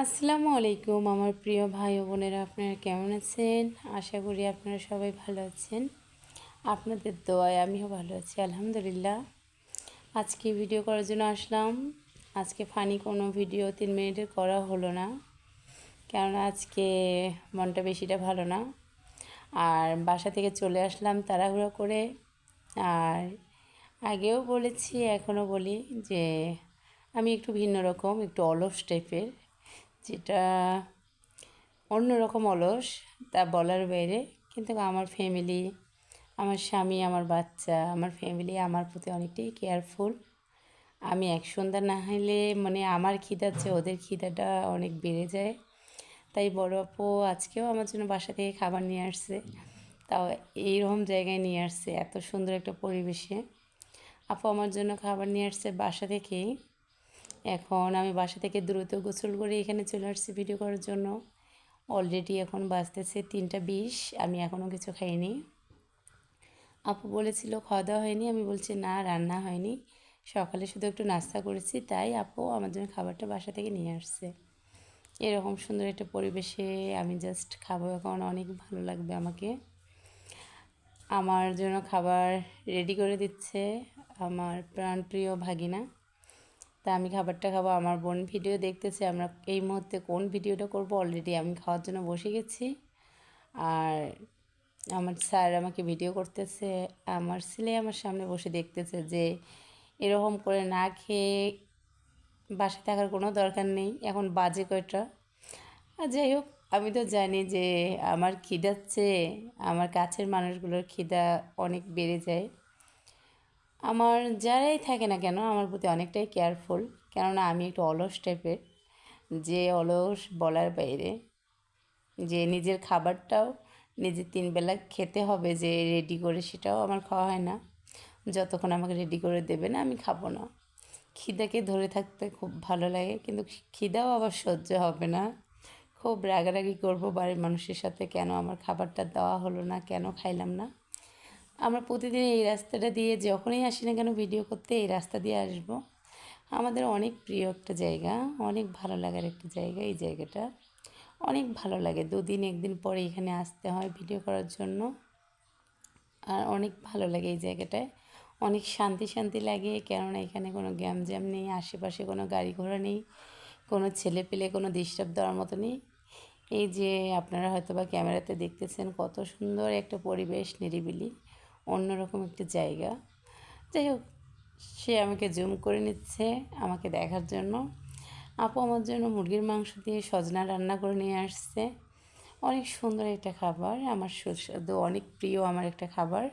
আসসালামু আলাইকুম আমার প্রিয় ভাই ও বোনেরা, আপনারা কেমন আছেন? আশা করি আপনারা সবাই ভালো আছেন। আপনাদের দোয়ায় আমিও ভালো আছি, আলহামদুলিল্লাহ। আজকে ভিডিও করার জন্য আসলাম। আজকে ফানি কোনো ভিডিও 3 মিনিটের করা হলো না, কেননা আজকে মনটা বেশিটা ভালো না। আর বাসা থেকে চলে আসলাম তাড়াহুড়ো করে। আর আগেও বলেছি, এখনও বলি যে আমি একটু ভিন্ন রকম, একটু অলস টাইপের, যেটা অন্যরকম অলস, তা বলার বাইরে। কিন্তু আমার ফ্যামিলি, আমার স্বামী, আমার বাচ্চা, আমার ফ্যামিলি আমার প্রতি অনেকটাই কেয়ারফুল। আমি এক সন্ধ্যা না হলে আমার খিদার চেয়ে ওদের খিদাটা অনেক বেড়ে যায়। তাই বড় আপু আজকেও আমার জন্য বাসা থেকে খাবার নিয়ে আসছে, তাও এইরকম জায়গায় নিয়ে আসছে, এত সুন্দর একটা পরিবেশে। আপু আমার জন্য খাবার নিয়ে আসছে বাসা থেকেই। এখন আমি বাসা থেকে দ্রুত গোসল করে এখানে চলে আসছি ভিডিও করার জন্য। অলরেডি এখন বাজতেছে 3টা 20, আমি এখনও কিছু খাইনি। আপু বলেছিল খাওয়া দাওয়া হয়নি, আমি বলছি না, রান্না হয়নি, সকালে শুধু একটু নাস্তা করেছি। তাই আপু আমার জন্য খাবারটা বাসা থেকে নিয়ে আসছে। এরকম সুন্দর একটা পরিবেশে আমি জাস্ট খাবো এখন, অনেক ভালো লাগবে আমাকে। আমার জন্য খাবার রেডি করে দিচ্ছে আমার প্রাণপ্রিয় ভাগিনা। তা আমি খাবারটা খাবো। আমার বোন ভিডিও দেখতেছে, আমরা এই মুহূর্তে কোন ভিডিওটা করব অলরেডি আমি খাওয়ার জন্য বসে গেছি। আর আমার স্যার আমাকে ভিডিও করতেছে, আমার ছেলে আমার সামনে বসে দেখতেছে যে এরকম করে না খেয়ে বাসায় থাকার কোনো দরকার নেই। এখন বাজে কয়টা, আর যাই হোক, আমি তো জানি যে আমার খিদাচ্ছে, আমার কাছের মানুষগুলোর খিদা অনেক বেড়ে যায়। আমার যারাই থাকে না কেন আমার প্রতি অনেকটাই কেয়ারফুল, কেননা আমি একটু অলস টাইপের, যে অলস বলার বাইরে। যে নিজের খাবারটাও নিজে 3 বেলা খেতে হবে, যে রেডি করে, সেটাও আমার খাওয়া হয় না। যতক্ষণ আমাকে রেডি করে দেবে না আমি খাবো না। খিদাকে ধরে থাকতে খুব ভালো লাগে, কিন্তু খিদাও আবার সহ্য হবে না। খুব রাগারাগি করবো বাড়ির মানুষের সাথে, কেন আমার খাবারটা দেওয়া হলো না, কেন খাইলাম না। আমরা প্রতিদিন এই রাস্তাটা দিয়ে যখনই আসি না কেন ভিডিও করতে, এই রাস্তা দিয়ে আসবো। আমাদের অনেক প্রিয় একটা জায়গা, অনেক ভালো লাগার একটা জায়গা। এই জায়গাটা অনেক ভালো লাগে, 2 দিন 1 দিন পরে এখানে আসতে হয় ভিডিও করার জন্য। আর অনেক ভালো লাগে এই জায়গাটায়, অনেক শান্তি শান্তি লাগে, কেননা এখানে কোনো গ্যামজ্যাম নেই, আশেপাশে কোনো গাড়ি ঘোড়া নেই, কোনো ছেলে পেলে কোনো ডিস্টার্ব দেওয়ার মতো নেই। এই যে আপনারা হয়তো বা ক্যামেরাতে দেখতেছেন কত সুন্দর একটা পরিবেশ, নিরিবিলি, অন্যরকম একটা জায়গা। যাই হোক, সে আমাকে জুম করে নিচ্ছে আমাকে দেখার জন্য। আপু আমার জন্য মুরগির মাংস দিয়ে সজনা রান্না করে নিয়ে আসছে। অনেক সুন্দর একটা খাবার, আমার সুস্বাদু, অনেক প্রিয় আমার একটা খাবার।